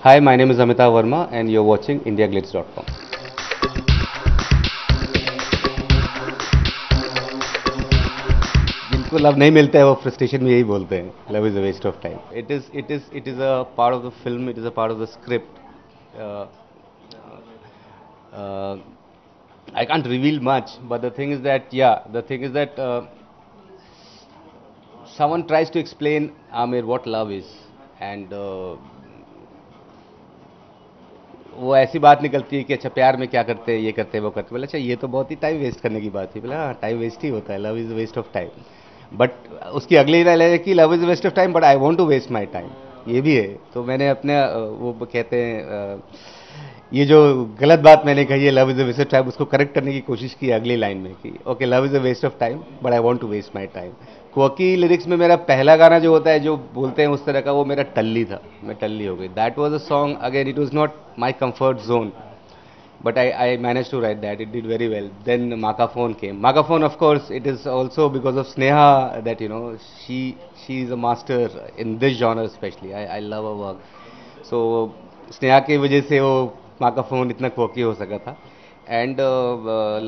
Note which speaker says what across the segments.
Speaker 1: Hi, my name is Amitav Verma and you're watching indiaglitz.com. जिनको love नहीं मिलता है वो फ्रस्ट्रेशन में यही बोलते हैं, love is a waste of time. It is a part of the film, it is a part of the script. uh, uh, I can't reveal much, but the thing is that, someone tries to explain Amir what love is, and वो ऐसी बात निकलती है कि अच्छा प्यार में क्या करते हैं, ये करते हैं, वो करते हैं. बोला अच्छा ये तो बहुत ही टाइम वेस्ट करने की बात है. बोला हाँ, टाइम वेस्ट ही होता है, love is waste of time. But उसकी अगली लाइन है कि love is waste of time but I want to waste my time. ये भी है. तो मैंने अपने वो कहते हैं ये जो गलत बात मैंने कही है love is a waste of time, उसको करेक्ट करने की कोशिश की अगली लाइन में कि okay love is a waste of time but I want to waste my time. क्वकी लिरिक्स में मेरा पहला गाना जो होता है, जो बोलते हैं उस तरह का, वो मेरा टल्ली था. मैं टल्ली हो गई. That was a song. Again it was not my comfort zone, but I managed to write that. It did very well. Then Makaphone came. Makaphone, of course, it is also because of Sneha that she is a master in this genre especially. I love her work. So Sneha की वजह से वो Makaphone इतना quirky हो सका था. And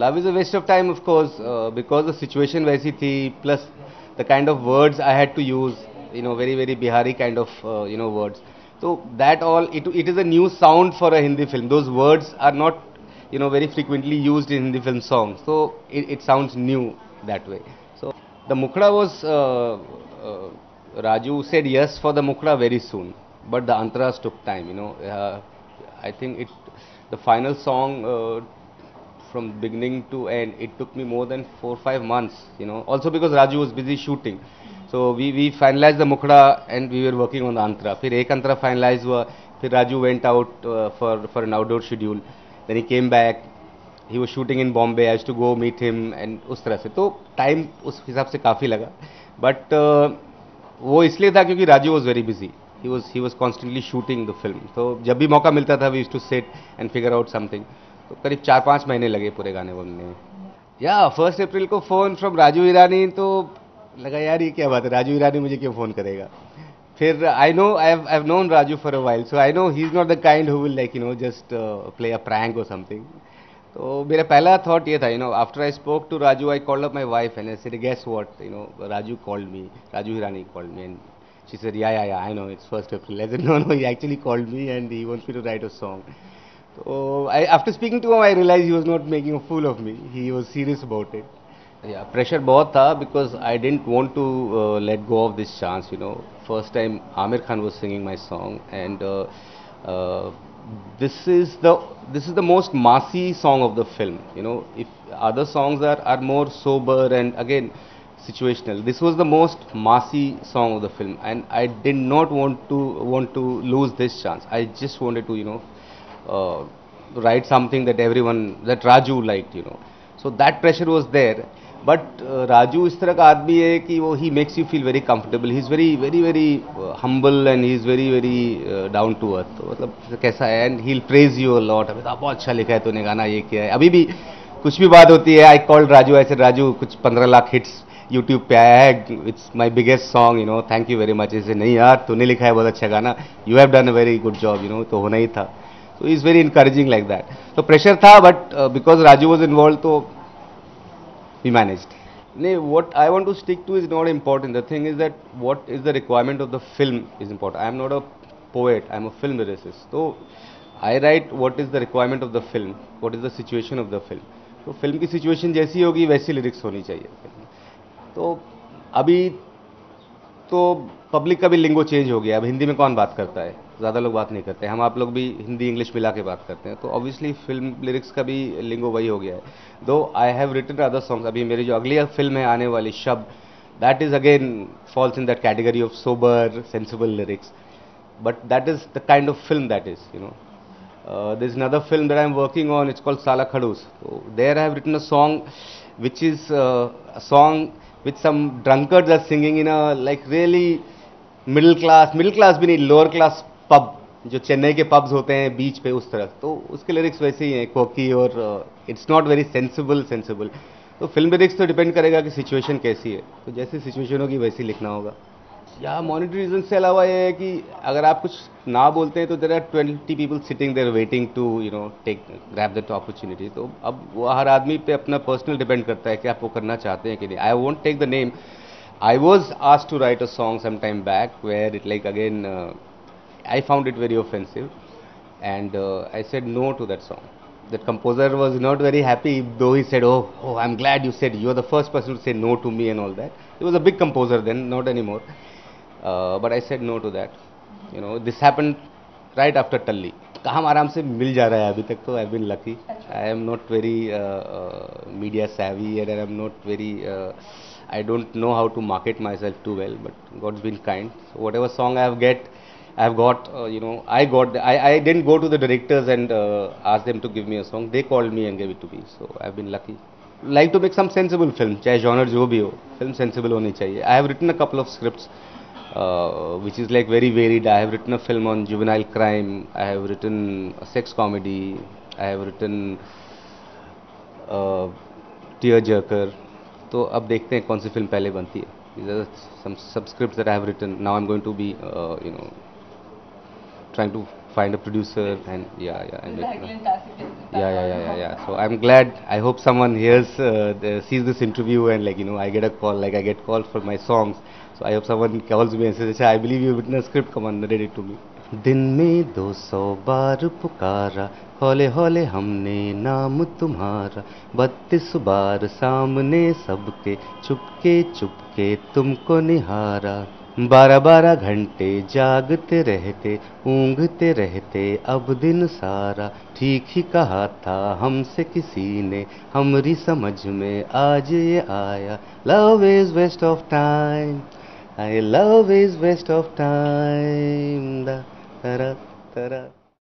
Speaker 1: Love is a Waste of Time, of course, because the situation वैसी थी, plus the kind of words I had to use, very very Bihari kind of words. So that all, it is a new sound for a Hindi film. Those words are not very frequently used in Hindi film songs. So it sounds new that way. So the Mukhda was Raju said yes for the Mukhda very soon, but the Antras took time. I think the final song from beginning to end, it took me more than 4 or 5 months. Also because Raju was busy shooting. So we finalized the Mukhda and we were working on the Antra. फिर एक Antra finalize हुआ. फिर Raju went out for an outdoor schedule. Then he came back. He was shooting in Bombay. I used to go meet him and उस तरह से. तो time उस हिसाब से काफ़ी लगा. But वो इसलिए था क्योंकि Raju was very busy. He was constantly shooting the film. तो जब भी मौका मिलता था we used to sit and figure out something. तो करीब 4-5 महीने लगे पूरे गाने बनने में. या 1 अप्रैल को फ़ोन फ्रॉम राजू ईरानी, तो लगा यार ये क्या बात है, राजू ईरानी मुझे क्यों फ़ोन करेगा. फिर I know I have known Raju for a while, so I know he is not the kind who will just play a prank or something. तो मेरा पहला थॉट ये था, after I spoke to Raju I called up my wife and I said guess what, Raju called me, Raju Irani called me and she said yeah I know it's 1 April. I said, no, he actually called me and he wants me to write a song. So after speaking to him, I realized he was not making a fool of me. He was serious about it. Yeah, pressure बहुत था because I didn't want to let go of this chance. First time Amir Khan was singing my song, and uh, this is the most massy song of the film. If other songs are more sober and again situational, this was the most massy song of the film, and I did not want to lose this chance. I just wanted to write something that Raju liked. So that pressure was there. But Raju इस तरह का आदमी है कि वो he makes you feel very comfortable. He's very very very humble and he's very very down to earth. तो मतलब कैसा है, and he'll praise you a lot. अबे तो बहुत अच्छा लिखा है तूने गाना, ये किया है. अभी भी कुछ भी बात होती है, I called Raju, I said Raju कुछ 15 लाख हिट्स YouTube पे आया है, it's my biggest song, thank you very much. ऐसे नहीं यार तूने लिखा है बहुत अच्छा गाना, you have done a very good job, तो होना ही था. So he's very encouraging like that. So pressure था, but because Raju was involved, तो we managed. What I want to stick to is not important. The thing is that what is the requirement of the film is important. I am not a poet. I am a film lyricist. So I write what is the requirement of the film. What is the situation of the film. तो film की situation जैसी होगी वैसी lyrics होनी चाहिए. तो अभी तो पब्लिक का भी लिंगो चेंज हो गया. अब हिंदी में कौन बात करता है, ज़्यादा लोग बात नहीं करते. हम आप लोग भी हिंदी इंग्लिश मिला के बात करते हैं. तो ऑब्वियसली फिल्म लिरिक्स का भी लिंगो वही हो गया है. Though I have written other songs. अभी मेरी जो अगली फिल्म है आने वाली Shabd, that is again falls in that category of sober sensible lyrics. But that is the kind of film that is. There is another film that I am working on. It's called Sala Khadus. So there I have written a song, which is a song which some drunkards are singing in a like really middle class भी नहीं, lower class pub, जो चेन्नई के pubs होते हैं बीच पे उस तरफ. तो उसके लिरिक्स वैसे ही हैं, कोकी, और इट्स नॉट वेरी सेंसिबल. तो फिल्म लिरिक्स तो डिपेंड करेगा कि सिचुएशन कैसी है. तो जैसी सिचुएशन होगी वैसी लिखना होगा. या मॉनिटरी रीजन से अलावा ये है कि अगर आप कुछ ना बोलते हैं तो there are 20 people sitting there waiting to take grab that opportunity. तो अब वो हर आदमी पे अपना पर्सनल डिपेंड करता है कि आप वो करना चाहते हैं कि नहीं. I won't take the name. I was asked to write a song some time back where it like again I found it very offensive, and I said no to that song. That composer was not very happy, though he said, "Oh, I'm glad you said. You're the first person to say no to me and all that." He was a big composer then, not anymore. But I said no to that. This happened right after Talli. काम आराम से मिल जा रहा है अभी तक तो. I've been lucky. I am not very media savvy, and I am not very. I don't know how to market myself too well, but God's been kind. So whatever song I've got, I didn't go to the directors and ask them to give me a song. They called me and gave it to me. So I've been lucky. Like to make some sensible film, चाहे genre जो भी हो, film sensible होनी चाहिए. I have written a couple of scripts, which is like very varied. I have written a film on juvenile crime. I have written a sex comedy. I have written uh, tear jerker. तो अब देखते हैं कौन सी film पहले बनती है. These are some scripts that I have written. Now I'm going to be, trying to find a producer and and yeah. So I'm glad. I hope someone hears, sees this interview and I get a call, like I get calls for my songs. So I hope someone calls me and says, I believe you've written a script. Come on, read it to me. दिन में 200 बार पुकारा, हौले हौले हमने नाम तुम्हारा, 32 बार सामने सबके, चुपके चुपके तुमको निहारा. 12 घंटे जागते रहते, ऊँघते रहते अब दिन सारा. ठीक ही कहा था हमसे किसी ने, हमारी समझ में आज ये आया. Love is waste of time, I love is waste of time. दा तरा तरा